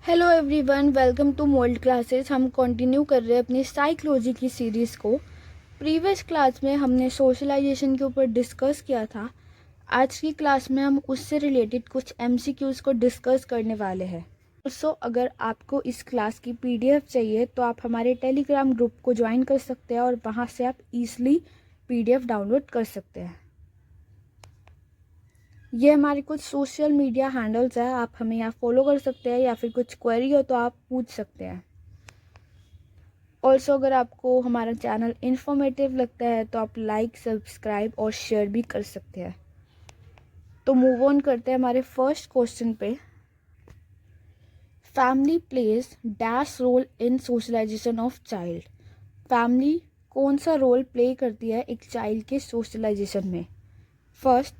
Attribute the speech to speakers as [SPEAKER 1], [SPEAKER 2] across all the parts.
[SPEAKER 1] Hello everyone, welcome to mould classes. हम continue कर रहे हैं अपनी साइकोलॉजी की सीरीज़ को। प्रीवियस क्लास में हमने सोशलाइजेशन के ऊपर डिस्कस किया था। आज की क्लास में हम उससे रिलेटेड कुछ एमसीक्यूज़ को डिस्कस करने वाले हैं। अगर आपको इस क्लास की पीडीएफ चाहिए तो आप हमारे टेलीग्राम ग्रुप को ज्वाइन कर सकते हैं और वहाँ से आप ईजिली पीडीएफ डाउनलोड कर सकते हैं। ये हमारे कुछ सोशल मीडिया हैंडल्स है, आप हमें यहाँ फॉलो कर सकते हैं या फिर कुछ क्वेरी हो तो आप पूछ सकते हैं। ऑल्सो अगर आपको हमारा चैनल इन्फॉर्मेटिव लगता है तो आप लाइक, सब्सक्राइब और शेयर भी कर सकते हैं। तो मूव ऑन करते हैं हमारे फर्स्ट क्वेश्चन पे। Family plays dash role in socialisation of child. Family कौन सा रोल प्ले करती है एक चाइल्ड के सोशलाइजेशन में? First,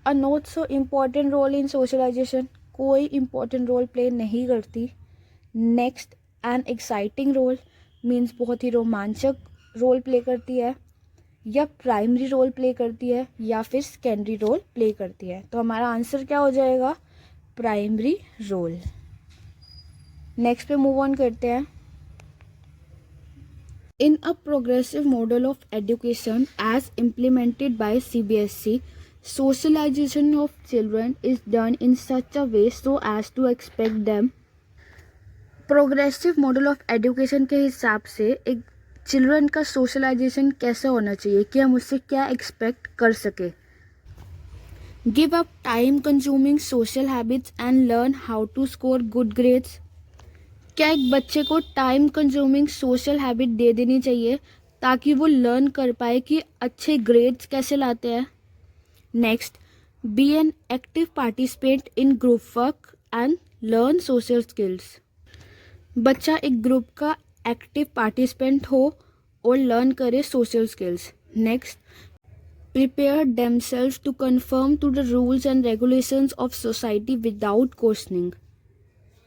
[SPEAKER 1] a not so important role in socialisation, कोई इम्पॉर्टेंट रोल प्ले नहीं करती। Next, an exciting role, means बहुत ही रोमांचक रोल प्ले करती है, या प्राइमरी रोल प्ले करती है, या फिर सेकेंडरी रोल प्ले करती है। तो हमारा आंसर क्या हो जाएगा? Primary role. नेक्स्ट पे मूव ऑन करते हैं। In a progressive model of education as implemented by CBSE, socialization of children is done in such a way so as to expect them। Progressive model of education के हिसाब से एक children का socialisation कैसे होना चाहिए कि हम उससे क्या एक्सपेक्ट कर सके? Give up time consuming social habits and learn how to score good grades. क्या एक बच्चे को टाइम कंज्यूमिंग सोशल हैबिट दे देनी चाहिए ताकि वो लर्न कर पाए कि अच्छे ग्रेड्स कैसे लाते हैं? Next, be an active participant in group work and learn social skills. बच्चा एक ग्रुप का एक्टिव पार्टिसिपेंट हो और लर्न करे social skills. Next, prepare themselves to confirm to the rules and regulations of society without questioning.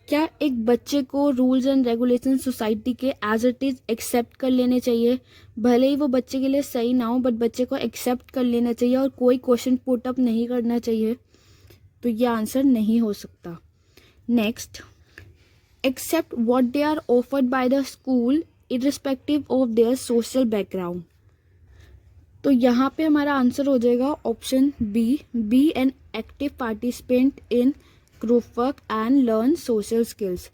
[SPEAKER 1] क्या एक बच्चे को रूल्स एंड रेगुलेशन सोसाइटी के एज इट इज़ एक्सेप्ट कर लेने चाहिए? भले ही वो बच्चे के लिए सही ना हो, बट बच्चे को एक्सेप्ट कर लेना चाहिए और कोई क्वेश्चन पुट अप नहीं करना चाहिए। तो ये आंसर नहीं हो सकता। Next, accept what they are offered by the school irrespective of their social background. तो यहाँ पे हमारा आंसर हो जाएगा option B an active participant in group work and learn social skills.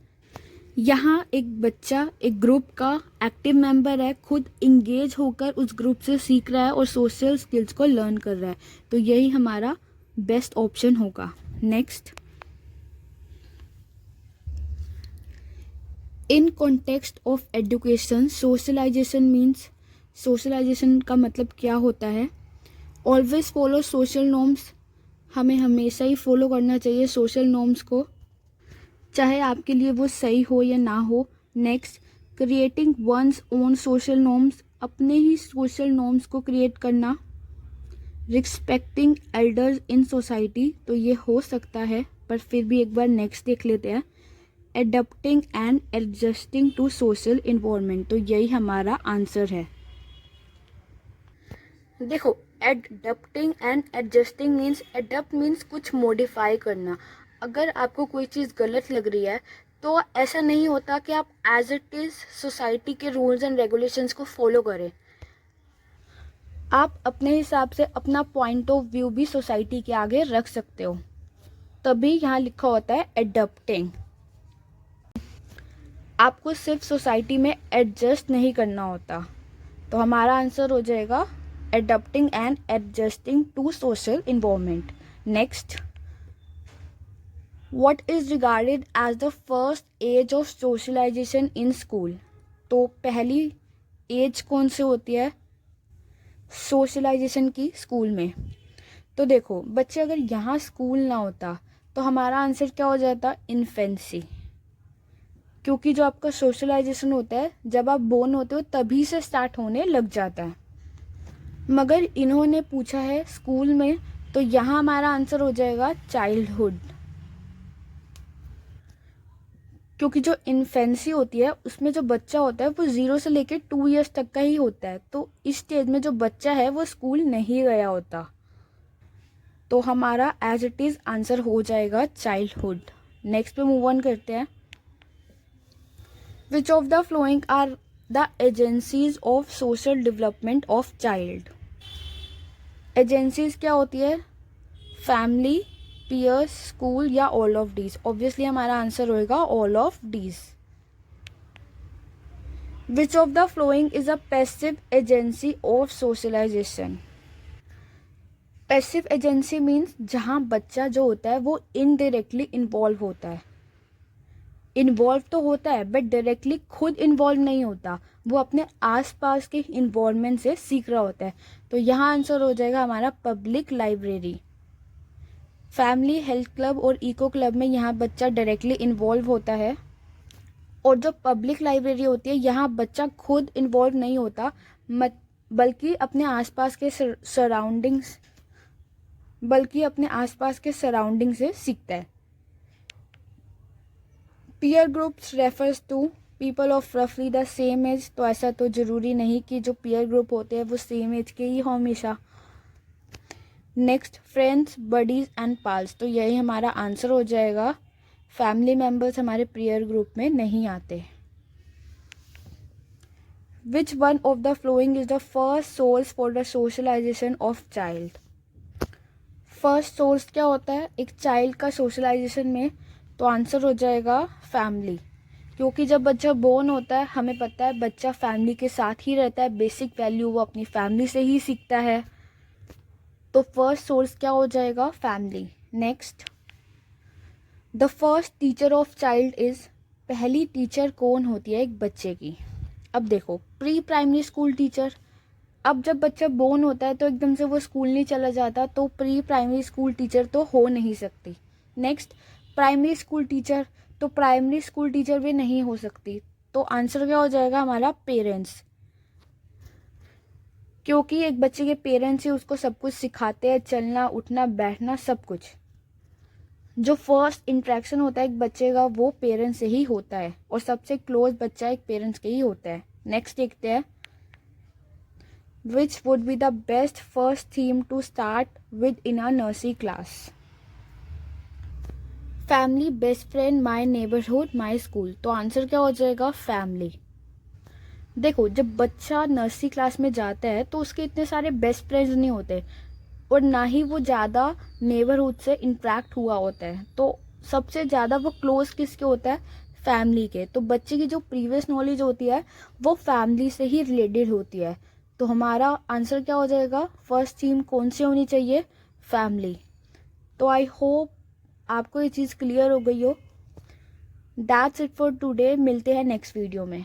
[SPEAKER 1] यहाँ एक बच्चा एक ग्रुप का एक्टिव मेंबर है, खुद इंगेज होकर उस ग्रुप से सीख रहा है और सोशल स्किल्स को लर्न कर रहा है। तो यही हमारा बेस्ट ऑप्शन होगा। Next, in context of education socialization means, socialization का मतलब क्या होता है? ऑलवेज फॉलो सोशल नॉर्म्स, हमें हमेशा ही फॉलो करना चाहिए सोशल नॉर्म्स को, चाहे आपके लिए वो सही हो या ना हो। Next, creating one's own social norms, अपने ही सोशल नॉर्म्स को क्रिएट करना। रिस्पेक्टिंग एल्डर्स इन सोसाइटी, तो ये हो सकता है, पर फिर भी एक बार नेक्स्ट देख लेते हैं। Adapting and adjusting to social environment, तो यही हमारा आंसर है। देखो, adapting and adjusting means, adapt means कुछ मॉडिफाई करना। अगर आपको कोई चीज़ गलत लग रही है तो ऐसा नहीं होता कि आप एज इट इज़ सोसाइटी के रूल्स एंड रेगुलेशंस को फॉलो करें। आप अपने हिसाब से अपना पॉइंट ऑफ व्यू भी सोसाइटी के आगे रख सकते हो, तभी यहाँ लिखा होता है एडप्टिंग। आपको सिर्फ सोसाइटी में एडजस्ट नहीं करना होता। तो हमारा आंसर हो जाएगा adapting and adjusting to social environment. Next, what is regarded as the first age of socialization in school? तो पहली एज कौन सी होती है सोशलाइजेशन की स्कूल में? तो देखो बच्चे, अगर यहाँ स्कूल ना होता तो हमारा आंसर क्या हो जाता? इन्फेंसी। क्योंकि जो आपका सोशलाइजेशन होता है जब आप बोर्न होते हो तभी से स्टार्ट होने लग जाता है, मगर इन्होंने पूछा है स्कूल में, तो यहाँ हमारा आंसर हो जाएगा चाइल्डहुड। क्योंकि जो इन्फेंसी होती है उसमें जो बच्चा होता है वो 0 से लेकर 2 ईयर्स तक का ही होता है। तो इस स्टेज में जो बच्चा है वो स्कूल नहीं गया होता। तो हमारा एज इट इज़ आंसर हो जाएगा चाइल्डहुड। नेक्स्ट पे मूव ऑन करते हैं। Which of the following are the agencies of social development of child? Agencies क्या होती है? फैमिली, पीयर्स, स्कूल या ऑल ऑफ डीज? ऑब्वियसली हमारा आंसर होएगा all of these. Which of the following is a passive agency of socialization? Passive agency means जहाँ बच्चा जो होता है वो इनडायरेक्टली इन्वॉल्व होता है. इन्वॉल्व तो होता है बट डायरेक्टली खुद इन्वॉल्व नहीं होता, वो अपने आसपास के इन्वॉल्वमेंट से सीख रहा होता है. तो यहाँ आंसर हो जाएगा हमारा public library. Family, health club और इको क्लब में यहाँ बच्चा डायरेक्टली इन्वॉल्व होता है. और जो पब्लिक लाइब्रेरी होती है यहाँ बच्चा खुद इन्वॉल्व नहीं होता बल्कि अपने आसपास के सराउंडिंग से सीखता है. Peer groups refers to people of रफली द सेम एज. तो ऐसा तो ज़रूरी नहीं कि जो पीयर ग्रुप होते हैं वो सेम एज के ही हो हमेशा. Next, friends, buddies and pals. तो यही हमारा आंसर हो जाएगा. फैमिली मेम्बर्स हमारे पीयर ग्रुप में नहीं आते. Which one of the following is the first source for the socialization of child? First source क्या होता है एक चाइल्ड का सोशलाइजेशन में? तो आंसर हो जाएगा फैमिली. क्योंकि जब बच्चा बोर्न होता है हमें पता है बच्चा फैमिली के साथ ही रहता है, बेसिक वैल्यू वो अपनी फैमिली से ही सीखता है. तो फर्स्ट सोर्स क्या हो जाएगा? Family. Next, the first teacher of child is. पहली टीचर कौन होती है एक बच्चे की? अब देखो, प्री प्राइमरी स्कूल टीचर. अब जब बच्चा बोर्न होता है तो एकदम से वो स्कूल नहीं चला जाता, तो प्री प्राइमरी स्कूल टीचर तो हो नहीं सकती. Next, primary school teacher. तो प्राइमरी स्कूल टीचर भी नहीं हो सकती. तो आंसर क्या हो जाएगा हमारा? पेरेंट्स. क्योंकि एक बच्चे के पेरेंट्स ही उसको सब कुछ सिखाते हैं, चलना, उठना, बैठना, सब कुछ. जो फर्स्ट इंट्रैक्शन होता है एक बच्चे का वो पेरेंट्स से ही होता है और सबसे क्लोज बच्चा एक पेरेंट्स के ही होता है. नेक्स्ट देखते हैं, which would be the best first theme to start with in a nursery class? Family, best friend, my neighbourhood, my school. तो आंसर क्या हो जाएगा? फैमिली. देखो, जब बच्चा नर्सरी क्लास में जाता है तो उसके इतने सारे बेस्ट फ्रेंड्स नहीं होते और ना ही वो ज़्यादा नेबरहुड से इंट्रैक्ट हुआ होता है. तो सबसे ज़्यादा वो क्लोज किसके होता है? फैमिली के. तो बच्चे की जो प्रीवियस नॉलेज होती है वो फैमिली से ही रिलेटेड होती है. तो हमारा आंसर क्या हो जाएगा? फर्स्ट थीम कौन सी होनी चाहिए? फैमिली. तो आई होप आपको ये चीज़ क्लियर हो गई हो. That's it for today. मिलते हैं नेक्स्ट वीडियो में.